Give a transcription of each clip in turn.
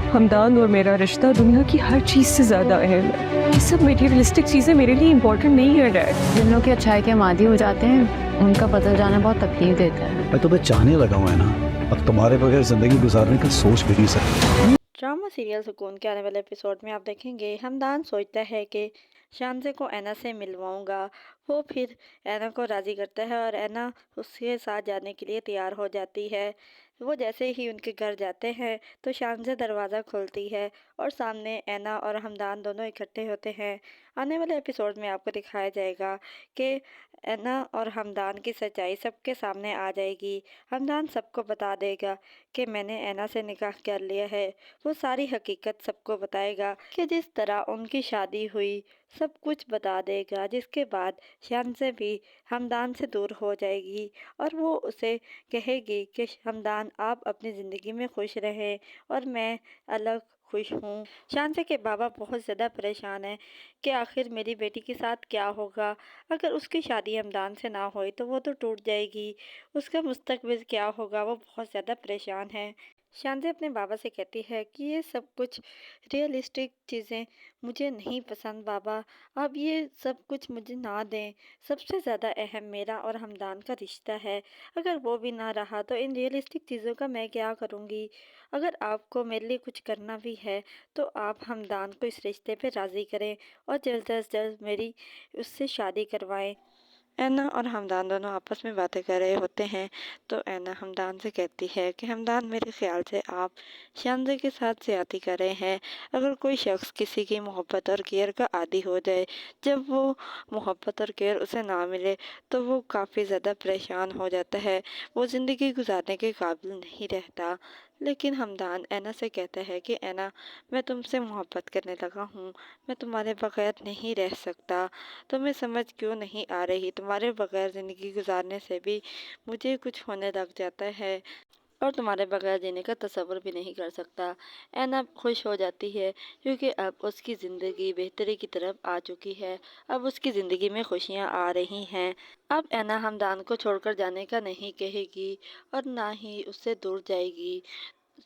हमदान और मेरा रिश्ता दुनिया की हर चीज़ से ज़्यादा अहम है। ये सब मटेरियलिस्टिक चीज़ें मेरे लिए इम्पोर्टेंट नहीं है डैड। जिन लोग की अच्छाई के मादी हो जाते हैं उनका बदल जाना बहुत तकलीफ देता है। मैं तुम्हें चाहने लगा हूँ है ना, अब तुम्हारे बगैर जिंदगी गुजारने का सोच भी नहीं सकता। ड्रामा सीरियल सुकून के आने वाले एपिसोड में आप देखेंगे हमदान सोचता है कि शानज़े को ऐना से मिलवाऊंगा। वो फिर ऐना को राज़ी करता है और ऐना उसके साथ जाने के लिए तैयार हो जाती है। वो जैसे ही उनके घर जाते हैं तो शानज़े दरवाज़ा खोलती है और सामने ऐना और हमदान दोनों इकट्ठे होते हैं। आने वाले एपिसोड में आपको दिखाया जाएगा कि ऐना और हमदान की सच्चाई सबके सामने आ जाएगी। हमदान सबको बता देगा कि मैंने ऐना से निकाह कर लिया है। वो सारी हकीकत सबको बताएगा कि जिस तरह उनकी शादी हुई, सब कुछ बता देगा, जिसके बाद शानज़े भी हमदान से दूर हो जाएगी और वो उसे कहेगी कि हमदान आप अपनी ज़िंदगी में खुश रहें और मैं अलग खुश हूँ। शानज़े के बाबा बहुत ज़्यादा परेशान हैं कि आखिर मेरी बेटी के साथ क्या होगा। अगर उसकी शादी हमदान से ना हुई तो वो तो टूट जाएगी, उसका मुस्तकबिल क्या होगा। वो बहुत ज़्यादा परेशान है। शानज़े अपने बाबा से कहती है कि ये सब कुछ रियलिस्टिक चीज़ें मुझे नहीं पसंद बाबा, अब ये सब कुछ मुझे ना दें। सबसे ज़्यादा अहम मेरा और हमदान का रिश्ता है, अगर वो भी ना रहा तो इन रियलिस्टिक चीज़ों का मैं क्या करूँगी। अगर आपको मेरे लिए कुछ करना भी है तो आप हमदान को इस रिश्ते पे राज़ी करें और जल्द अज जल्द मेरी उससे शादी करवाएं। ऐना और हमदान दोनों आपस में बातें कर रहे होते हैं तो ऐना हमदान से कहती है कि हमदान मेरे ख्याल से आप शानज़े के साथ ज़्यादती कर रहे हैं। अगर कोई शख्स किसी की मोहब्बत और केयर का आदी हो जाए, जब वो मोहब्बत और केयर उसे ना मिले तो वो काफ़ी ज़्यादा परेशान हो जाता है, वो ज़िंदगी गुजारने के काबिल नहीं रहता। लेकिन हमदान ऐना से कहता है कि ऐना, मैं तुमसे मोहब्बत करने लगा हूँ, मैं तुम्हारे बगैर नहीं रह सकता। तुम्हें समझ क्यों नहीं आ रही, तुम्हारे बगैर ज़िंदगी गुजारने से भी मुझे कुछ होने लग जाता है और तुम्हारे बगैर जीने का तसव्वुर भी नहीं कर सकता। ऐना खुश हो जाती है क्योंकि अब उसकी ज़िंदगी बेहतरी की तरफ आ चुकी है, अब उसकी ज़िंदगी में खुशियाँ आ रही हैं। अब ऐना हमदान को छोड़कर जाने का नहीं कहेगी और ना ही उससे दूर जाएगी।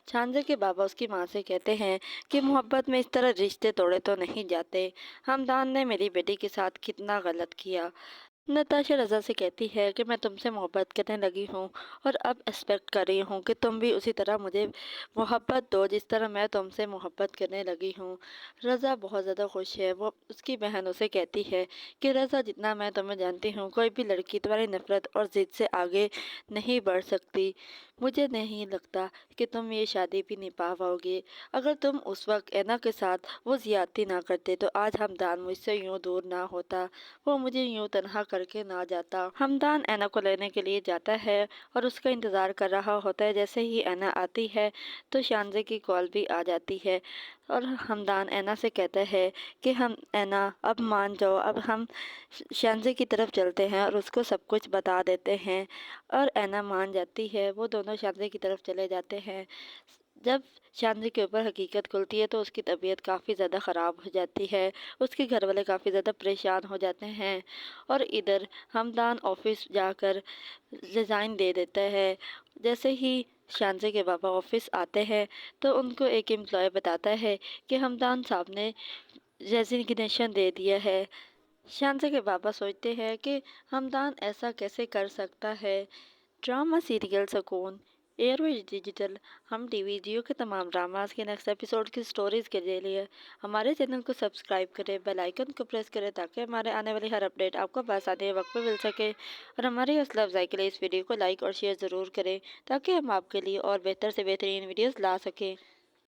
शानज़े के बाबा उसकी माँ से कहते हैं कि मोहब्बत में इस तरह रिश्ते तोड़े तो नहीं जाते। हमदान ने मेरी बेटी के साथ कितना गलत किया। नताशा रज़ा से कहती है कि मैं तुमसे मोहब्बत करने लगी हूँ और अब एक्सपेक्ट कर रही हूँ कि तुम भी उसी तरह मुझे मोहब्बत दो जिस तरह मैं तुमसे मोहब्बत करने लगी हूँ। रज़ा बहुत ज़्यादा खुश है। वो उसकी बहन उसे कहती है कि रज़ा, जितना मैं तुम्हें जानती हूँ, कोई भी लड़की तुम्हारी नफ़रत और ज़िद से आगे नहीं बढ़ सकती। मुझे नहीं लगता कि तुम ये शादी भी निभा पाओगे। अगर तुम उस वक्त ऐना के साथ वो ज़्यादती ना करते तो आज हमदान मुझसे यूँ दूर ना होता, वो मुझे यूँ तन्हा करके ना जाता। हमदान ऐना को लेने के लिए जाता है और उसका इंतज़ार कर रहा होता है। जैसे ही ऐना आती है तो शानज़े की कॉल भी आ जाती है और हमदान ऐना से कहता है कि हम ऐना अब मान जाओ, अब हम शानज़े की तरफ चलते हैं और उसको सब कुछ बता देते हैं। और ऐना मान जाती है। वो दोनों शानज़े की तरफ चले जाते हैं। जब शानज़े के ऊपर हकीकत खुलती है तो उसकी तबीयत काफ़ी ज़्यादा ख़राब हो जाती है, उसके घर वाले काफ़ी ज़्यादा परेशान हो जाते हैं और इधर हमदान ऑफिस जाकर रिज़ाइन दे देता है। जैसे ही शानज़े के बाबा ऑफिस आते हैं तो उनको एक एम्प्लॉय बताता है कि हमदान साहब ने रेजिग्नेशन दे दिया है। शानज़े के बाबा सोचते हैं कि हमदान ऐसा कैसे कर सकता है। ड्रामा सीरियल सुकून एयरवेज डिजिटल हम टीवी जियो के तमाम ड्रामास के नेक्स्ट एपिसोड की स्टोरीज के लिए हमारे चैनल को सब्सक्राइब करें, बेल आइकन को प्रेस करें ताकि हमारे आने वाली हर अपडेट आपको आसानी वक्त पे मिल सके। और हमारी हौसला अफजाई के लिए इस वीडियो को लाइक और शेयर ज़रूर करें ताकि हम आपके लिए और बेहतर से बेहतरीन वीडियोस ला सकें।